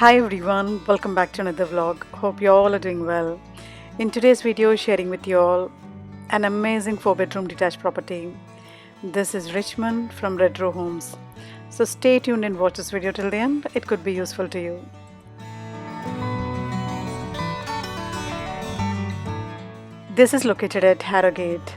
Hi everyone, welcome back to another vlog. Hope you all are doing well. In today's video, sharing with you all an amazing 4-bedroom detached property. This is Richmond from Redrow Homes. So stay tuned and watch this video till the end. It could be useful to you. This is located at Harrogate.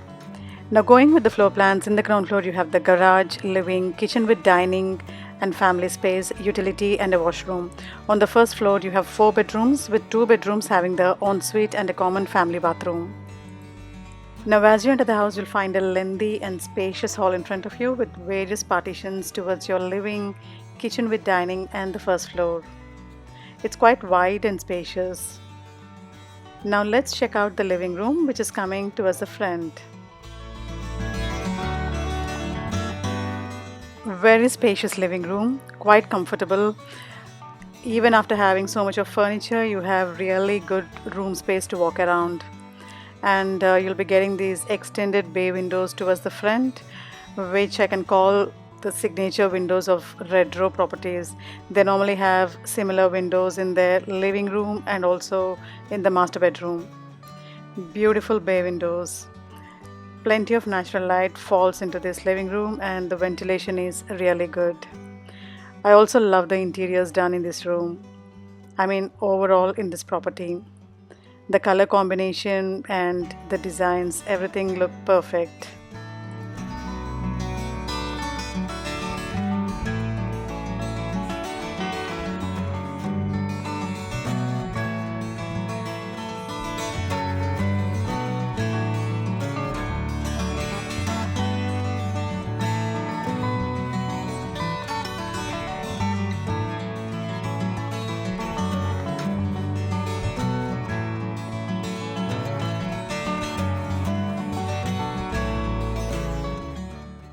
Now going with the floor plans, in the ground floor you have the garage, living, kitchen with dining and family space, utility and a washroom. On the first floor you have 4 bedrooms with 2 bedrooms having the ensuite and a common family bathroom. Now as you enter the house you'll find a lengthy and spacious hall in front of you with various partitions towards your living, kitchen with dining and the first floor. It's quite wide and spacious. Now let's check out the living room, which is coming towards the front. Very spacious living room, quite comfortable. Even after having so much of furniture, you have really good room space to walk around. And you'll be getting these extended bay windows towards the front, which I can call the signature windows of Redrow properties. They normally have similar windows in their living room and also in the master bedroom. Beautiful bay windows. Plenty of natural light falls into this living room and the ventilation is really good. I also love the interiors done in this room. I mean overall in this property. The color combination and the designs, everything look perfect.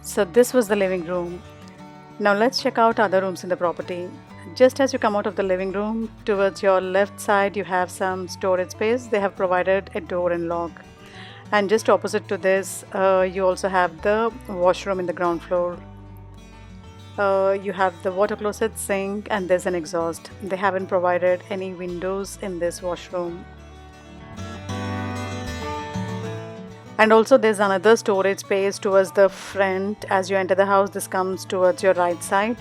So this was the living room. Now let's check out other rooms in the property. Just as you come out of the living room, towards your left side you have some storage space. They have provided a door and lock. And just opposite to this, you also have the washroom in the ground floor. You have the water closet, sink, and there's an exhaust. They haven't provided any windows in this washroom. And also there's another storage space towards the front. As you enter the house, this comes towards your right side.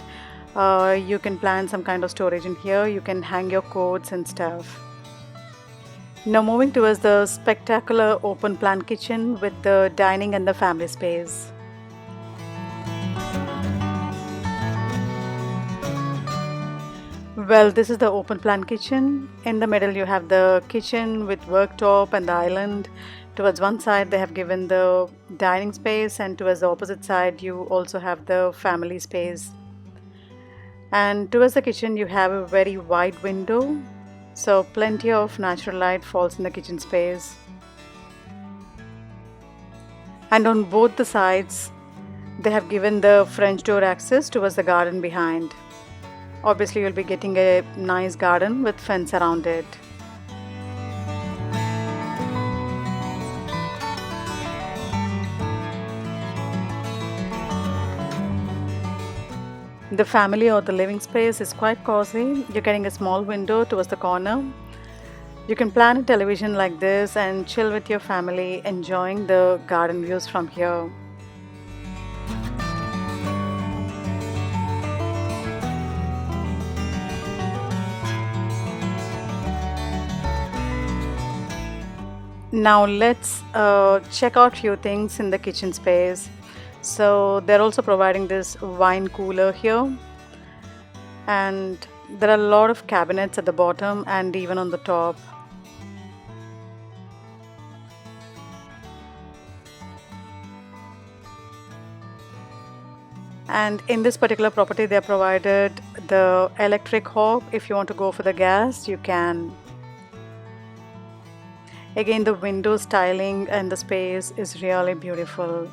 You can plan some kind of storage in here. You can hang your coats and stuff. Now moving towards the spectacular open plan kitchen with the dining and the family space. Well, this is the open plan kitchen. In the middle you have the kitchen with worktop and the island. Towards one side they have given the dining space and towards the opposite side you also have the family space. And towards the kitchen you have a very wide window, so plenty of natural light falls in the kitchen space. And on both the sides they have given the French door access towards the garden behind. Obviously you'll be getting a nice garden with fence around it. The family or the living space is quite cozy. You're getting a small window towards the corner. You can plan a television like this and chill with your family, enjoying the garden views from here. Now let's check out few things in the kitchen space. So they're also providing this wine cooler here, and there are a lot of cabinets at the bottom and even on the top. And in this particular property they have provided the electric hob. If you want to go for the gas, you can. Again, the window styling and the space is really beautiful.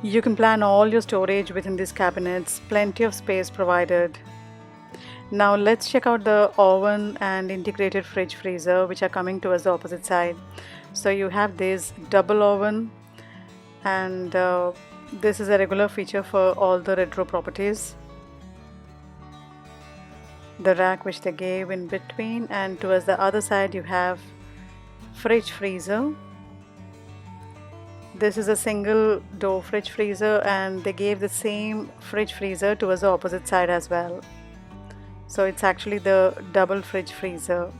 You can plan all your storage within these cabinets, plenty of space provided. Now let's check out the oven and integrated fridge freezer which are coming towards the opposite side. So you have this double oven, and this is a regular feature for all the Redrow properties. The rack which they gave in between, and towards the other side you have fridge freezer. This is a single door fridge freezer, and they gave the same fridge freezer towards the opposite side as well. So it's actually the double fridge freezer.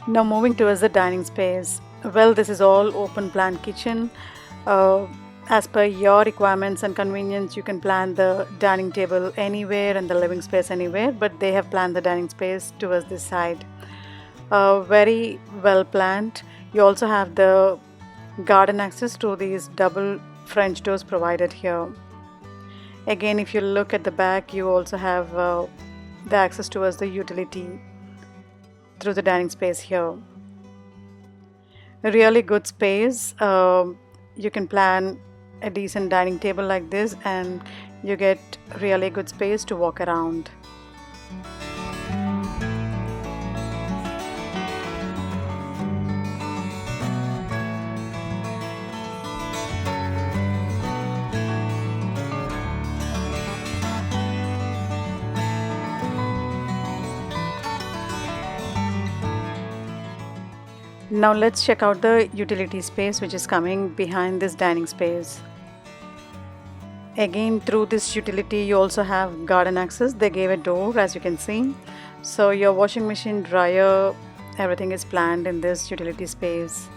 Now moving towards the dining space. Well, this is all open plan kitchen. As per your requirements and convenience, you can plan the dining table anywhere and the living space anywhere, but they have planned the dining space towards this side. Very well planned. You also have the garden access to these double French doors provided here. Again, if you look at the back, you also have the access towards the utility through the dining space here. A really good space. You can plan a decent dining table like this, and you get really good space to walk around. Now let's check out the utility space which is coming behind this dining space. Again, through this utility you also have garden access. They gave a door, as you can see. So your washing machine, dryer, everything is planned in this utility space.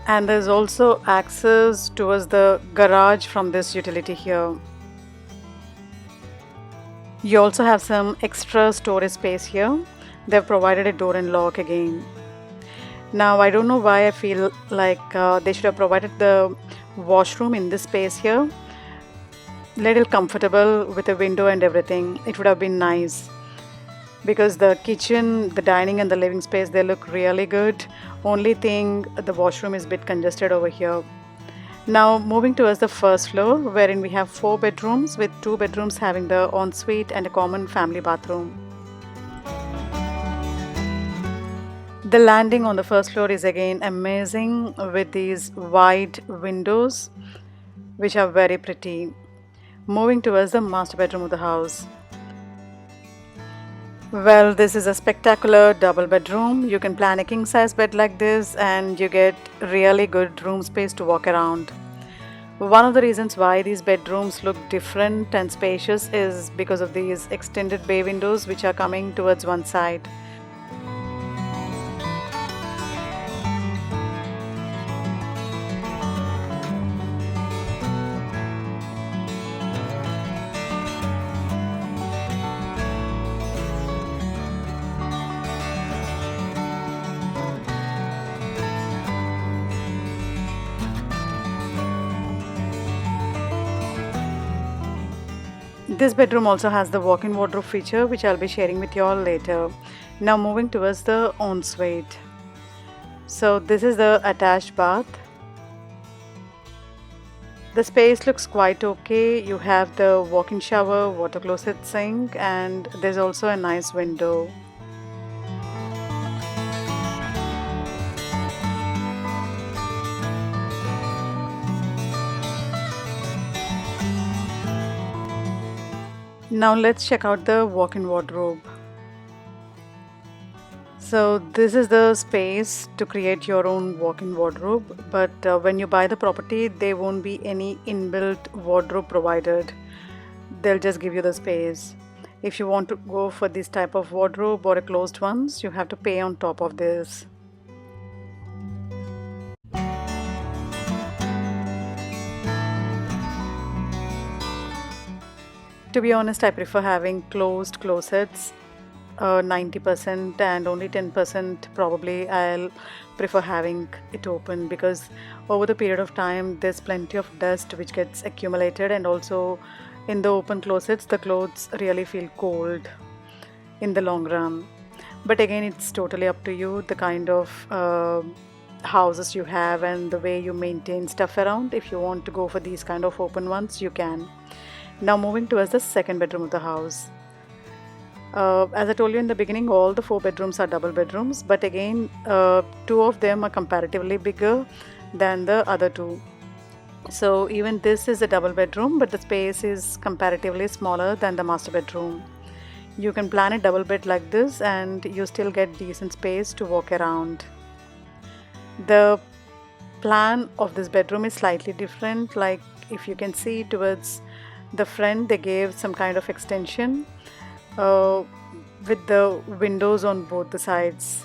And there's also access towards the garage from this utility here. You also have some extra storage space here. They've provided a door and lock again. Now I don't know why I feel like they should have provided the washroom in this space here. Little comfortable with a window and everything. It would have been nice, because the kitchen, the dining and the living space, they look really good. Only thing, the washroom is a bit congested over here. Now moving towards the first floor, wherein we have 4 bedrooms, with 2 bedrooms having the ensuite and a common family bathroom. The landing on the first floor is again amazing, with these wide windows which are very pretty. Moving towards the master bedroom of the house. Well, this is a spectacular double bedroom. You can plan a king size bed like this, and you get really good room space to walk around. One of the reasons why these bedrooms look different and spacious is because of these extended bay windows which are coming towards one side. This bedroom also has the walk-in wardrobe feature, which I'll be sharing with you all later. Now moving towards the ensuite. So this is the attached bath. The space looks quite okay. You have the walk-in shower, water closet, sink, and there's also a nice window. Now let's check out the walk-in wardrobe. So this is the space to create your own walk-in wardrobe, but when you buy the property, there won't be any inbuilt wardrobe provided. They'll just give you the space. If you want to go for this type of wardrobe or a closed ones, you have to pay on top of this. To be honest, I prefer having closed closets. 90% and only 10% probably I'll prefer having it open, because over the period of time there's plenty of dust which gets accumulated, and also in the open closets the clothes really feel cold in the long run. But again, it's totally up to you, the kind of houses you have and the way you maintain stuff around. If you want to go for these kind of open ones, you can. Now moving towards the second bedroom of the house. As I told you in the beginning, all the 4 bedrooms are double bedrooms, but again, 2 of them are comparatively bigger than the other 2. So even this is a double bedroom, but the space is comparatively smaller than the master bedroom. You can plan a double bed like this and you still get decent space to walk around. The plan of this bedroom is slightly different. Like, if you can see towards the front, they gave some kind of extension with the windows on both the sides.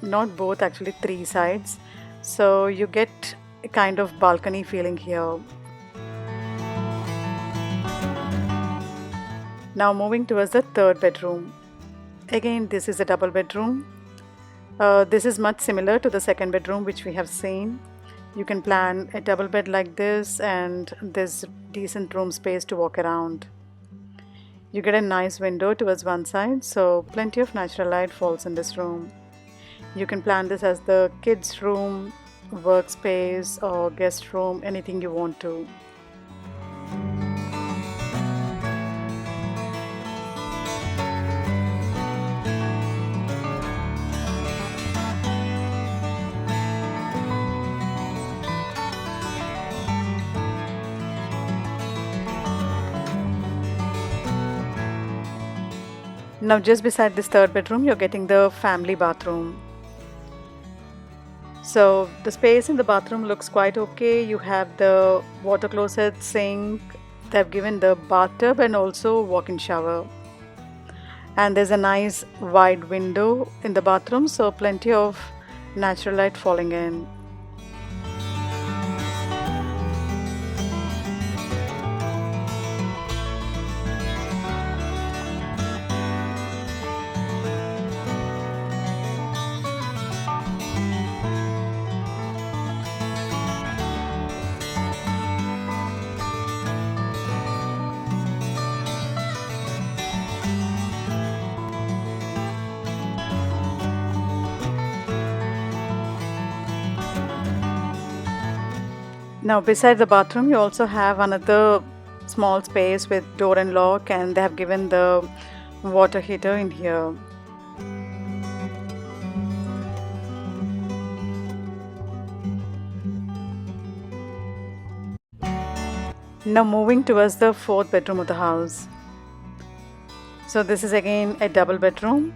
Not both, actually 3 sides. So you get a kind of balcony feeling here. Now moving towards the third bedroom. Again, this is a double bedroom. This is much similar to the second bedroom which we have seen. You can plan a double bed like this and there's decent room space to walk around. You get a nice window towards one side, so plenty of natural light falls in this room. You can plan this as the kids' room, workspace or guest room, anything you want to. Now just beside this third bedroom, you're getting the family bathroom. So the space in the bathroom looks quite okay. You have the water closet, sink, they've given the bathtub and also walk-in shower. And there's a nice wide window in the bathroom, so plenty of natural light falling in. Now beside the bathroom, you also have another small space with door and lock, and they have given the water heater in here. Now moving towards the fourth bedroom of the house. So this is again a double bedroom,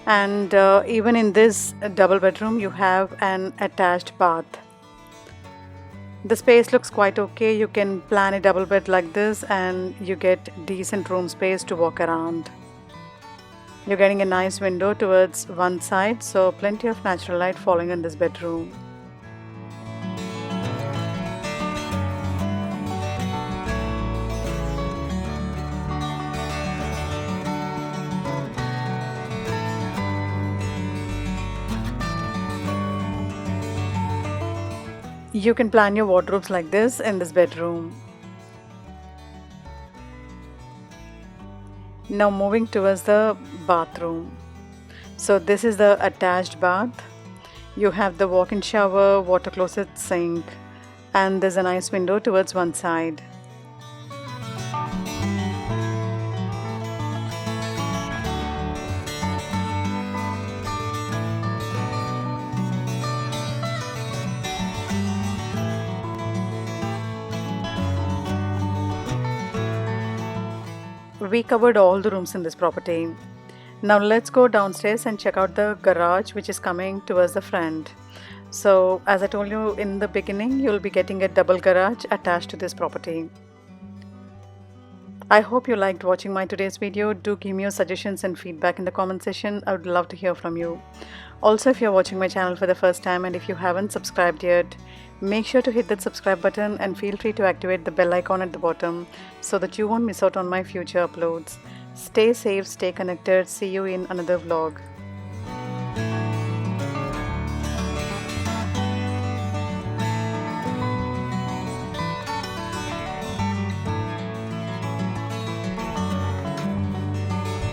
and even in this double bedroom you have an attached bath. The space looks quite okay. You can plan a double bed like this and you get decent room space to walk around. You're getting a nice window towards one side, so plenty of natural light falling in this bedroom. You can plan your wardrobes like this in this bedroom. Now moving towards the bathroom. So this is the attached bath. You have the walk-in shower, water closet, sink, and there's a nice window towards one side. We covered all the rooms in this property. Now let's go downstairs and check out the garage which is coming towards the front. So as I told you in the beginning, you'll be getting a double garage attached to this property. I hope you liked watching my today's video. Do give me your suggestions and feedback in the comment section. I would love to hear from you. Also, if you're watching my channel for the first time and if you haven't subscribed yet, make sure to hit that subscribe button and feel free to activate the bell icon at the bottom so that you won't miss out on my future uploads. Stay safe, stay connected. See you in another vlog.